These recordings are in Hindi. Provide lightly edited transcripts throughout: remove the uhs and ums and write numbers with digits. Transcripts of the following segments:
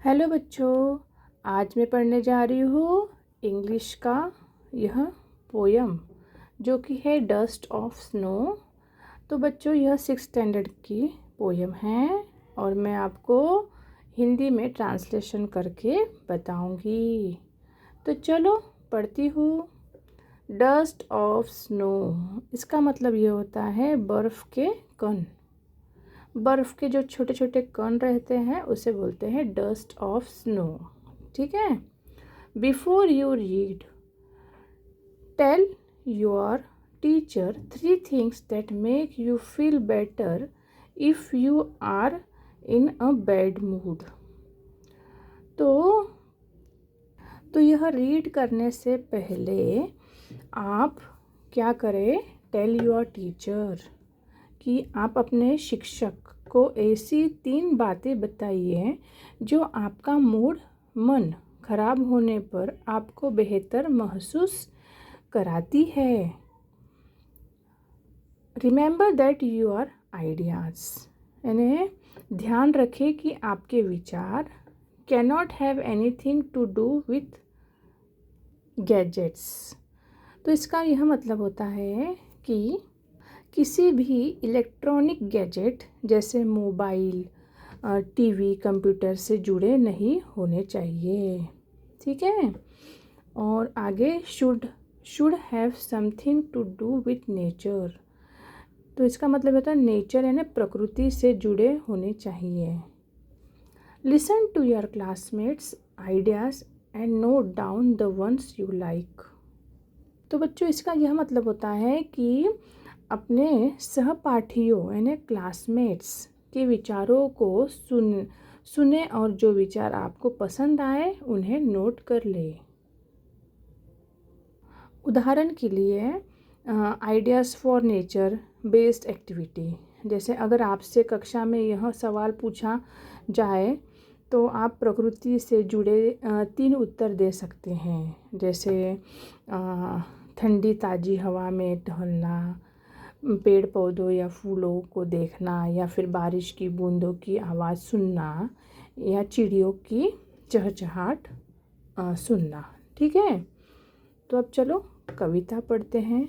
हेलो बच्चों, आज मैं पढ़ने जा रही हूँ इंग्लिश का यह पोयम जो कि है डस्ट ऑफ स्नो। तो बच्चों यह 6th स्टैंडर्ड की पोयम है और मैं आपको हिंदी में ट्रांसलेशन करके बताऊंगी। तो चलो पढ़ती हूँ। डस्ट ऑफ स्नो, इसका मतलब ये होता है बर्फ़ के कण। बर्फ़ के जो छोटे छोटे कण रहते हैं उसे बोलते हैं डस्ट ऑफ स्नो। ठीक है। Before you read, tell your teacher 3 things that make you feel better if you are in a bad mood. तो यह रीड करने से पहले आप क्या करें, टेल योर टीचर कि आप अपने शिक्षक को ऐसी 3 बातें बताइए जो आपका मन खराब होने पर आपको बेहतर महसूस कराती है। रिमेंबर दैट योर आइडियाज़, यानी ध्यान रखें कि आपके विचार cannot have anything to do with gadgets. तो इसका यह मतलब होता है कि किसी भी इलेक्ट्रॉनिक गैजेट जैसे मोबाइल, टीवी, कंप्यूटर से जुड़े नहीं होने चाहिए। ठीक है। और आगे should have something to do with nature. तो इसका मतलब होता है नेचर यानी प्रकृति से जुड़े होने चाहिए। Listen to your classmates ideas and note down the ones you like. तो बच्चों इसका यह मतलब होता है कि अपने सहपाठियों यानी क्लासमेट्स के विचारों को सुने और जो विचार आपको पसंद आए उन्हें नोट कर ले। उदाहरण के लिए ideas for nature based activity, जैसे अगर आपसे कक्षा में यह सवाल पूछा जाए तो आप प्रकृति से जुड़े 3 उत्तर दे सकते हैं, जैसे ठंडी ताज़ी हवा में टहलना, पेड़ पौधों या फूलों को देखना, या फिर बारिश की बूंदों की आवाज़ सुनना, या चिड़ियों की चहचहाट सुनना। ठीक है। तो अब चलो कविता पढ़ते हैं।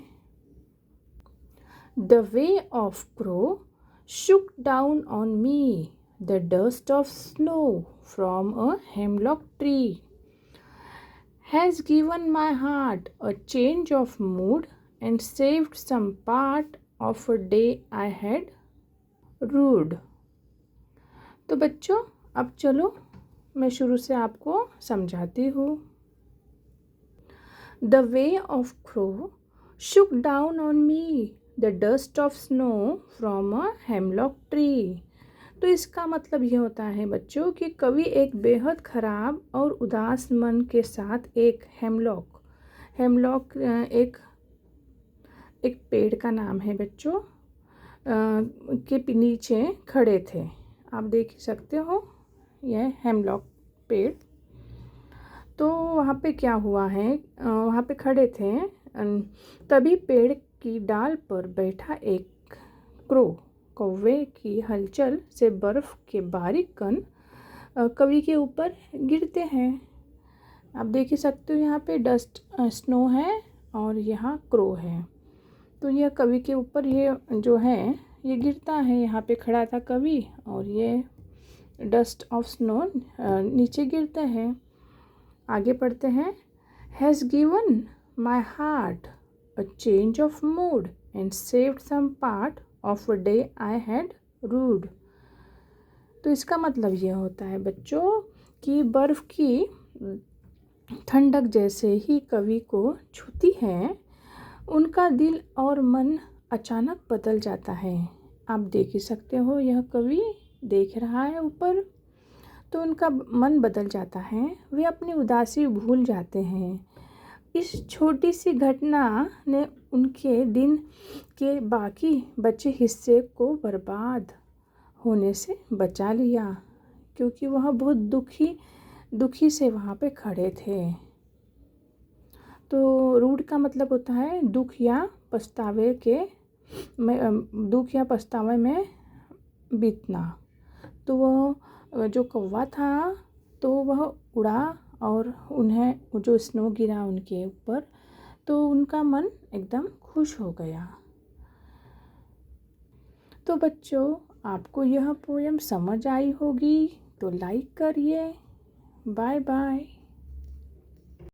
The way of crow shook down on me the dust of snow from a hemlock tree has given my heart a change of mood and saved some part of a day I had rued। तो बच्चों अब चलो मैं शुरू से आपको समझाती हूँ। The way of crow shook down on me the dust of snow from a hemlock tree। तो इसका मतलब ये होता है बच्चों कि कवि एक बेहद खराब और उदास मन के साथ एक हेमलॉक एक पेड़ का नाम है बच्चों, के नीचे खड़े थे। आप देख ही सकते हो यह हेमलॉक पेड़। तो वहाँ पे क्या हुआ है, वहाँ पे खड़े थे, तभी पेड़ की डाल पर बैठा एक कौवे की हलचल से बर्फ़ के बारीक कण कवि के ऊपर गिरते हैं। आप देख ही सकते हो यहाँ पे डस्ट स्नो है और यहाँ क्रो है। तो यह कवि के ऊपर ये जो है ये गिरता है। यहाँ पे खड़ा था कवि और ये डस्ट ऑफ स्नो नीचे गिरते हैं। आगे पढ़ते हैं। Has given my heart a change of mood and saved some part of a day I had rued. तो इसका मतलब ये होता है बच्चों कि बर्फ़ की ठंडक जैसे ही कवि को छूती है उनका दिल और मन अचानक बदल जाता है। आप देख ही सकते हो यह कवि देख रहा है ऊपर, तो उनका मन बदल जाता है, वे अपनी उदासी भूल जाते हैं। इस छोटी सी घटना ने उनके दिन के बाकी बचे हिस्से को बर्बाद होने से बचा लिया, क्योंकि वह बहुत दुखी से वहाँ पे खड़े थे। तो रूड का मतलब होता है दुख या पछतावे में बीतना। तो वह जो कौवा था तो वह उड़ा और उन्हें जो स्नो गिरा उनके ऊपर, तो उनका मन एकदम खुश हो गया। तो बच्चों, आपको यह पोयम समझ आई होगी तो लाइक करिए। Bye bye.